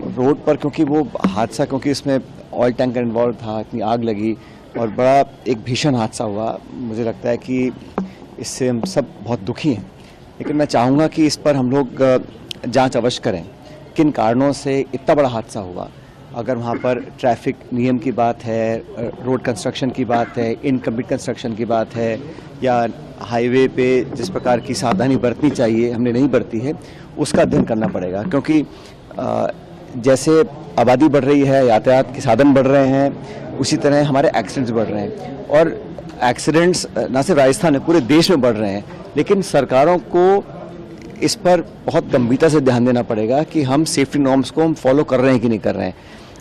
Road पर क्योंकि वो हादसा, क्योंकि इसमें ऑयल टैंकर इन्वॉल्व था, इतनी आग लगी और बड़ा एक भीषण हादसा हुआ। मुझे लगता है कि इससे हम सब बहुत दुखी हैं, लेकिन मैं चाहूँगा कि इस पर हम लोग जांच अवश्य करें, किन कारणों से इतना बड़ा हादसा हुआ। अगर वहाँ पर ट्रैफिक नियम की बात है, रोड कंस्ट्रक्शन की बात है, इनकम्प्लीट कंस्ट्रक्शन की बात है, या हाईवे पे जिस प्रकार की सावधानी बरतनी चाहिए हमने नहीं बरती है, उसका अध्ययन करना पड़ेगा। क्योंकि जैसे आबादी बढ़ रही है, यातायात के साधन बढ़ रहे हैं, उसी तरह हमारे एक्सीडेंट्स बढ़ रहे हैं। और एक्सीडेंट्स न सिर्फ राजस्थान में, पूरे देश में बढ़ रहे हैं। लेकिन सरकारों को इस पर बहुत गंभीरता से ध्यान देना पड़ेगा कि हम सेफ्टी नॉर्म्स को हम फॉलो कर रहे हैं कि नहीं कर रहे हैं।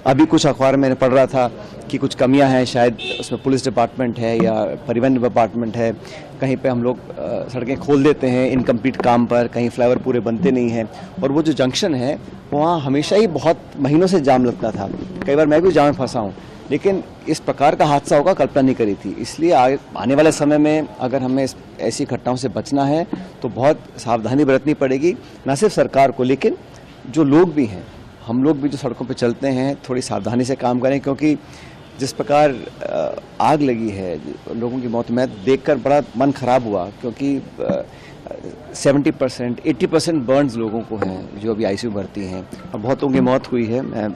अभी कुछ अखबार में मैंने पढ़ रहा था कि कुछ कमियां हैं, शायद उसमें पुलिस डिपार्टमेंट है या परिवहन डिपार्टमेंट है, कहीं पे हम लोग सड़कें खोल देते हैं इनकम्प्लीट काम पर, कहीं फ्लाईओवर पूरे बनते नहीं हैं। और वो जो जंक्शन है वहाँ हमेशा ही बहुत महीनों से जाम लगता था, कई बार मैं भी जाम में फंसा हूँ, लेकिन इस प्रकार का हादसा होगा कल्पना नहीं करी थी। इसलिए आने वाले समय में अगर हमें ऐसी घटनाओं से बचना है तो बहुत सावधानी बरतनी पड़ेगी, न सिर्फ सरकार को, लेकिन जो लोग भी हैं, हम लोग भी जो सड़कों पे चलते हैं, थोड़ी सावधानी से काम करें। क्योंकि जिस प्रकार आग लगी है, लोगों की मौत, मैं देखकर बड़ा मन खराब हुआ। क्योंकि 70% 80% बर्न्स लोगों को हैं जो अभी आईसीयू भर्ती हैं, और बहुत लोगों की मौत हुई है। मैं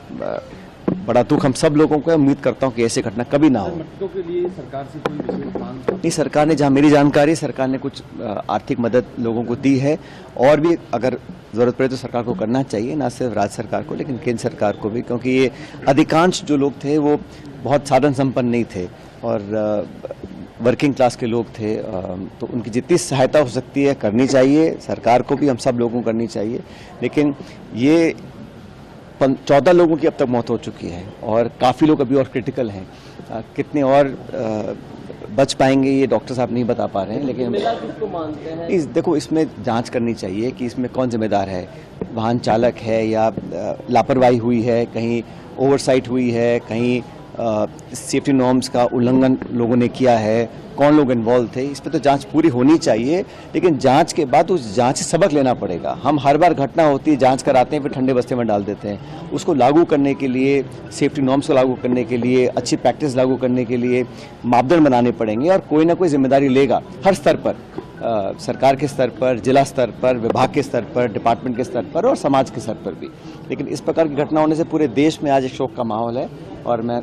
बड़ा दुख हम सब लोगों को है। उम्मीद करता हूं कि ऐसी घटना कभी ना हो। मृतकों के लिए सरकार से कोई विशेष मांग? नहीं, सरकार ने, जहां मेरी जानकारी, सरकार ने कुछ आर्थिक मदद लोगों को दी है, और भी अगर जरूरत पड़े तो सरकार को करना चाहिए, ना सिर्फ राज्य सरकार को लेकिन केंद्र सरकार को भी। क्योंकि ये अधिकांश जो लोग थे वो बहुत साधन संपन्न नहीं थे और वर्किंग क्लास के लोग थे, तो उनकी जितनी सहायता हो सकती है करनी चाहिए, सरकार को भी, हम सब लोगों को करनी चाहिए। लेकिन ये 14 लोगों की अब तक मौत हो चुकी है और काफ़ी लोग अभी और क्रिटिकल हैं। कितने और बच पाएंगे ये डॉक्टर साहब नहीं बता पा रहे हैं। लेकिन किसको मानते हैं? देखो, इसमें जांच करनी चाहिए कि इसमें कौन जिम्मेदार है। वाहन चालक है या लापरवाही हुई है, कहीं ओवरसाइट हुई है, कहीं सेफ्टी नॉर्म्स का उल्लंघन लोगों ने किया है, कौन लोग इन्वॉल्व थे, इस पर तो जांच पूरी होनी चाहिए। लेकिन जांच के बाद उस जांच से सबक लेना पड़ेगा। हम हर बार घटना होती है, जांच कराते हैं, फिर ठंडे बस्ते में डाल देते हैं। उसको लागू करने के लिए, सेफ्टी नॉर्म्स को लागू करने के लिए, अच्छी प्रैक्टिस लागू करने के लिए मापदंड बनाने पड़ेंगे, और कोई ना कोई जिम्मेदारी लेगा हर स्तर पर, सरकार के स्तर पर, जिला स्तर पर, विभाग के स्तर पर, डिपार्टमेंट के स्तर पर और समाज के स्तर पर भी। लेकिन इस प्रकार की घटना होने से पूरे देश में आज एक शोक का माहौल है, और मैं